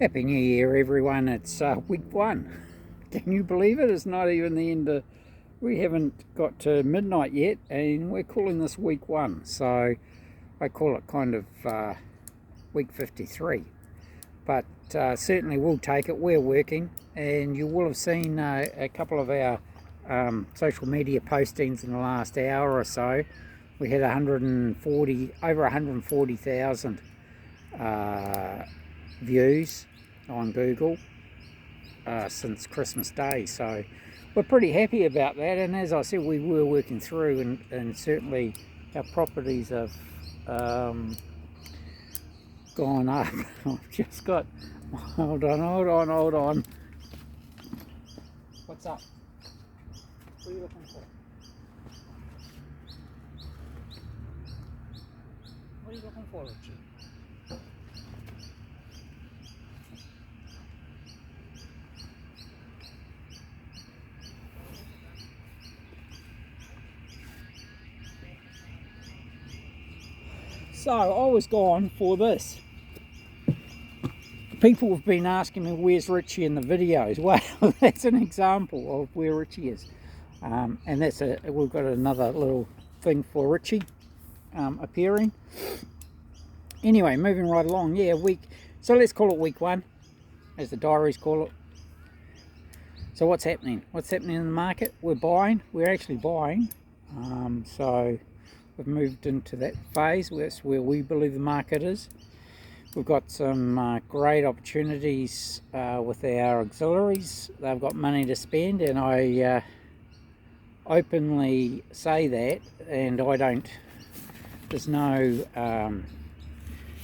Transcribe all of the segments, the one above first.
Happy New Year, everyone. It's week one. Can you believe it? It's not even the end of... We haven't got to midnight yet, and we're calling this week one. So I call it kind of week 53. But certainly we'll take it. We're working, and you will have seen a couple of our social media postings in the last hour or so. We had over 140,000 views on Google since Christmas Day, so we're pretty happy about that. And as I said, we were working through, and certainly our properties have gone up. I've just got, hold on. What's up? What are you looking for? What are you looking for, Richie? So I was gone for this. People have been asking me, where's Richie in the videos? Well, that's an example of where Richie is. And we've got another little thing for Richie appearing. Anyway, moving right along. Yeah, so let's call it week one, as the diaries call it. So what's happening? What's happening in the market? We're actually buying. So we've moved into that phase. That's where we believe the market is. We've got some great opportunities with our auxiliaries. They've got money to spend, and I openly say that, and there's no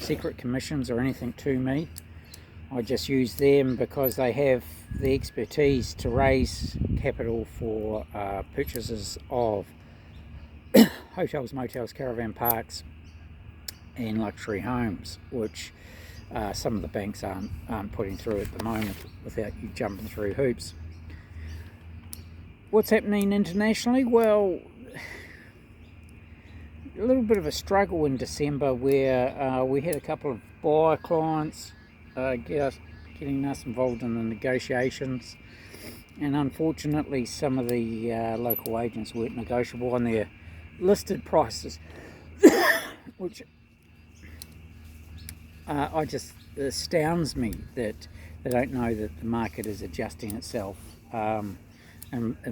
secret commissions or anything to me. I just use them because they have the expertise to raise capital for purchases of hotels, motels, caravan parks and luxury homes, which some of the banks aren't putting through at the moment without you jumping through hoops. What's happening internationally? Well, a little bit of a struggle in December where we had a couple of buyer clients getting us involved in the negotiations, and unfortunately some of the local agents weren't negotiable on their listed prices, which just astounds me that they don't know that the market is adjusting itself, and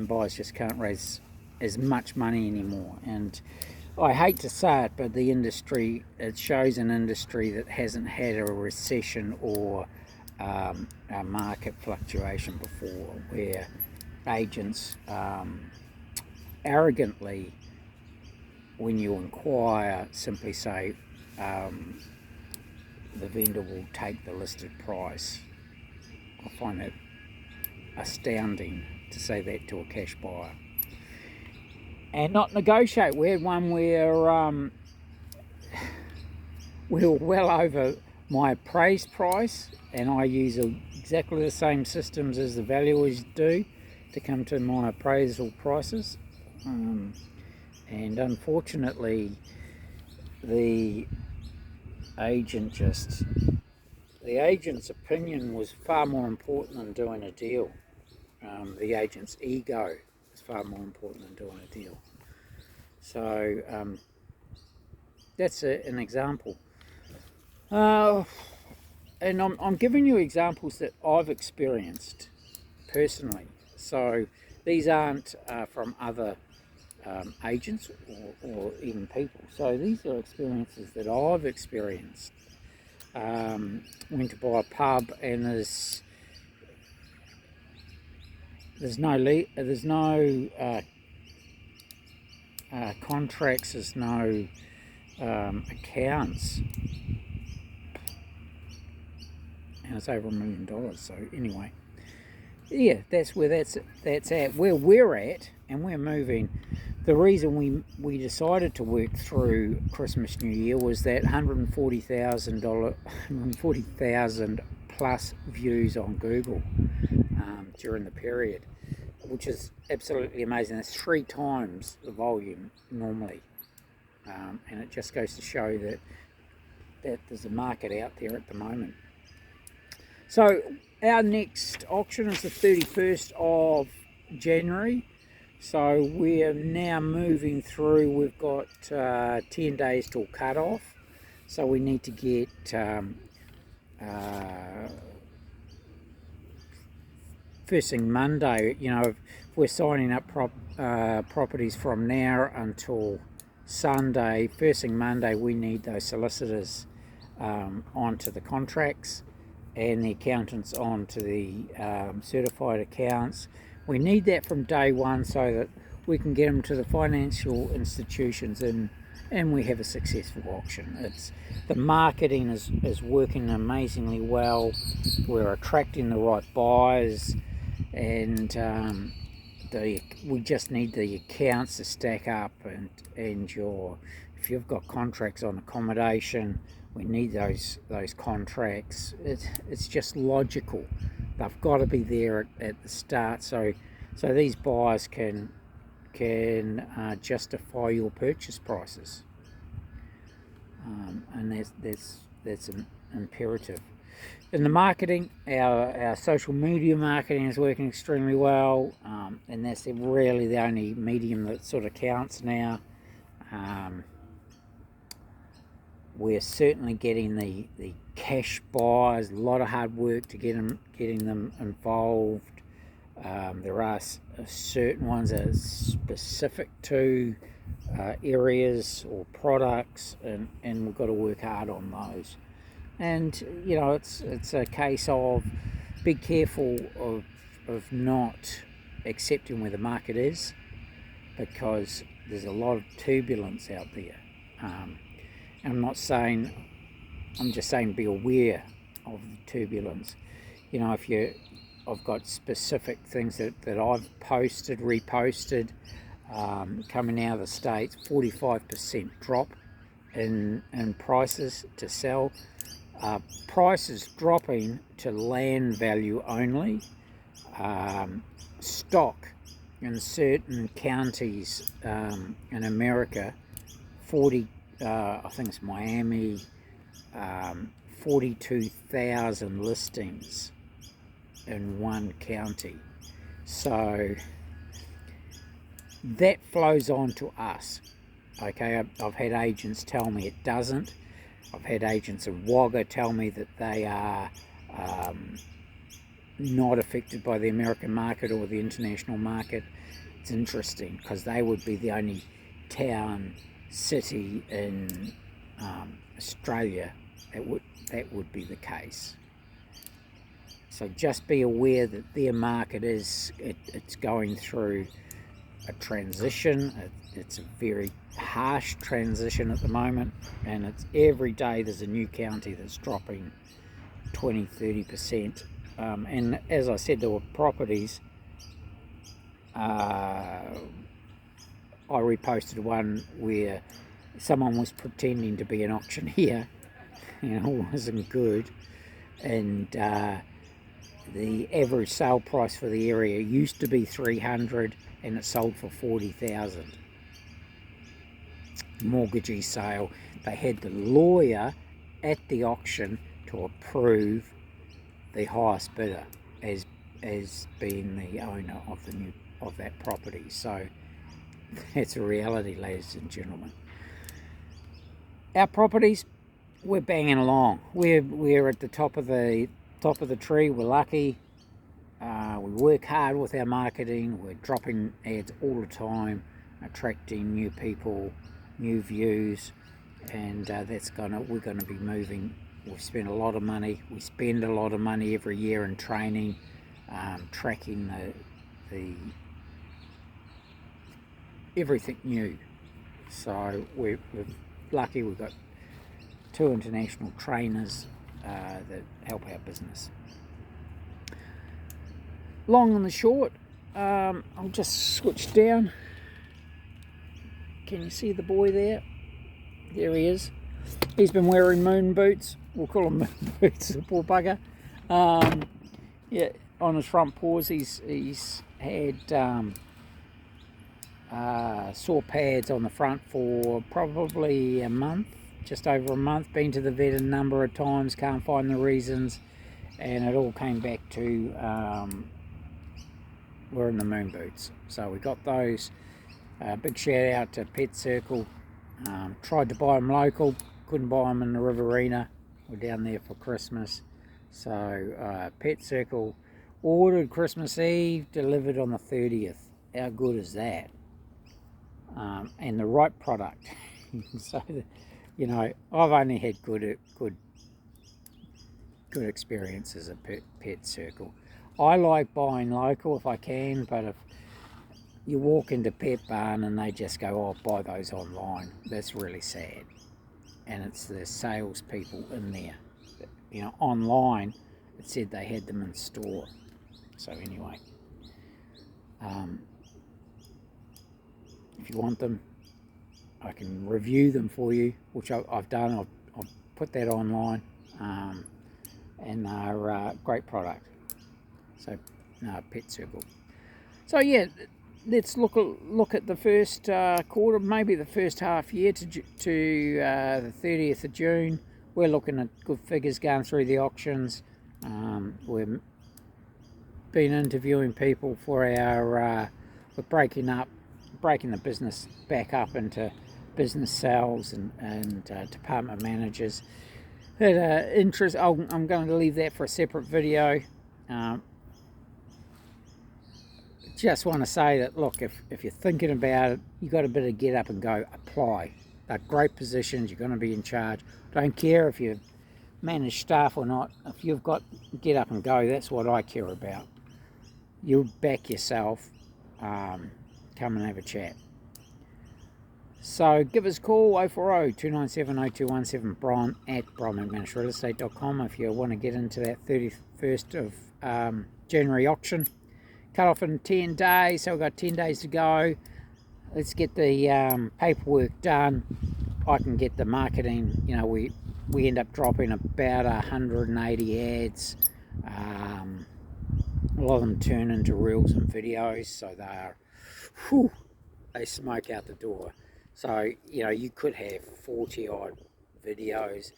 buyers just can't raise as much money anymore. And I hate to say it, but it shows an industry that hasn't had a recession or a market fluctuation before, where agents arrogantly, when you inquire, simply say the vendor will take the listed price. I find that astounding, to say that to a cash buyer, and not negotiate. We had one where we were well over my appraised price, and I use exactly the same systems as the valuers do to come to my appraisal prices, and unfortunately the agent's opinion was far more important than doing a deal. The agent's ego is far more important than doing a deal. So that's an example. And I'm giving you examples that I've experienced personally. So these aren't from other agents or even people. So these are experiences that I've experienced. Went to buy a pub, and there's no contracts, there's no accounts, and it's over $1 million. So anyway, yeah, that's where that's at, where we're at, and we're moving. The reason we decided to work through Christmas, New Year, was that 140,000 plus views on Google during the period, which is absolutely amazing. That's 3 times the volume normally, and it just goes to show that there's a market out there at the moment. So our next auction is the 31st of January. So we're now moving through, we've got 10 days till cut off. So we need to get first thing Monday, you know, if we're signing up properties from now until Sunday, first thing Monday we need those solicitors onto the contracts and the accountants onto the certified accounts. We need that from day one so that we can get them to the financial institutions and we have a successful auction. The marketing is working amazingly well. We're attracting the right buyers, and we just need the accounts to stack up, and if you've got contracts on accommodation, we need those contracts. It's just logical. They've got to be there at the start, so these buyers can justify your purchase prices, and that's an imperative. In the marketing, our social media marketing is working extremely well, and that's really the only medium that sort of counts now. We're certainly getting the cash buyers, a lot of hard work to getting them involved. There are certain ones that are specific to areas or products, and we've got to work hard on those. And you know, it's a case of be careful of not accepting where the market is, because there's a lot of turbulence out there. And I'm just saying be aware of the turbulence. You know, I've got specific things that I've reposted, coming out of the States, 45% drop in prices to sell. Prices dropping to land value only. Stock in certain counties in America, I think it's Miami, 42,000 listings in one county. So that flows on to us. Okay, I've had agents tell me it doesn't. I've had agents in Wagga tell me that they are not affected by the American market or the international market. It's interesting because they would be the only town, city in Australia that would be the case. So just be aware that their market it's going through a transition. It's a very harsh transition at the moment, and it's every day there's a new county that's dropping 20-30%. And as I said, there were properties. I reposted one where someone was pretending to be an auctioneer. You know, it wasn't good, and the average sale price for the area used to be 300 and it sold for 40,000. Mortgagee sale. They had the lawyer at the auction to approve the highest bidder as being the owner of that property. So that's a reality, ladies and gentlemen. Our properties, we're banging along. We're at the top of the tree. We're lucky. We work hard with our marketing. We're dropping ads all the time, attracting new people, new views, and we're gonna be moving. We spend a lot of money. We spend a lot of money every year in training, tracking the everything new. So we're lucky. We've got 2 international trainers that help our business. Long and the short, I'll just switch down. Can you see the boy there? There he is. He's been wearing moon boots. We'll call him moon boots, the poor bugger. Yeah, on his front paws, he's had sore pads on the front for probably a month, just over a month. Been to the vet a number of times, can't find the reasons, and it all came back to we're in the moon boots. So we got those. Big shout out to Pet Circle. Tried to buy them local, couldn't buy them in the Riverina. We're down there for Christmas. So Pet Circle ordered Christmas Eve, delivered on the 30th. How good is that? And the right product. So, you know, I've only had good experiences at Pet Circle. I like buying local if I can, but if you walk into Pet Barn and they just go, oh, buy those online, that's really sad. And it's the salespeople in there. You know, online it said they had them in store. So anyway, if you want them, I can review them for you, which I've done. I've put that online, and they're great product. So, Pet Circle. So yeah, let's look at the first quarter, maybe the first half year to the 30th of June. We're looking at good figures going through the auctions. We've been interviewing people for our we're breaking the business back up into business sales and department managers. Had interest. I'm going to leave that for a separate video. Just want to say that, look, if you're thinking about it, you got a bit of get up and go, apply. They're great positions. You're going to be in charge. Don't care if you manage staff or not. If you've got get up and go, that's what I care about. You'll back yourself. Come and have a chat. So give us a call, 040-297-0217, Brian at brianmcmanusrealestate.com if you want to get into that 31st of January auction. Cut off in 10 days, so we've got 10 days to go. Let's get the paperwork done. I can get the marketing. You know, we end up dropping about 180 ads. A lot of them turn into reels and videos, so they smoke out the door. So, you know, you could have 40 odd videos.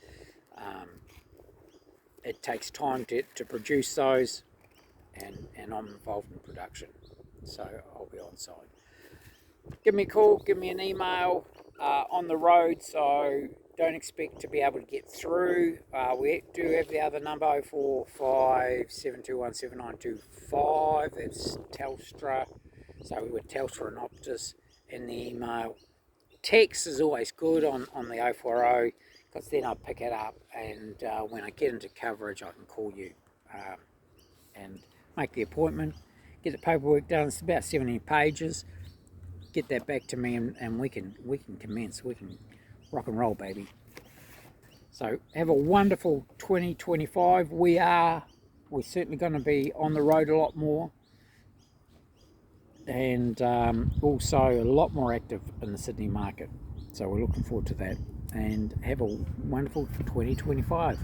It takes time to produce those, and I'm involved in production, so I'll be on site. Give me a call, give me an email. On the road, so don't expect to be able to get through. We do have the other number, 0457217925. That's Telstra. So we were Telstra and Optus in the email. Text is always good on the 040, because then I pick it up, and when I get into coverage, I can call you and make the appointment, get the paperwork done. It's about 70 pages. Get that back to me, and we can commence. We can rock and roll, baby. So have a wonderful 2025. We're certainly going to be on the road a lot more, and also a lot more active in the Sydney market. So we're looking forward to that, and have a wonderful 2025.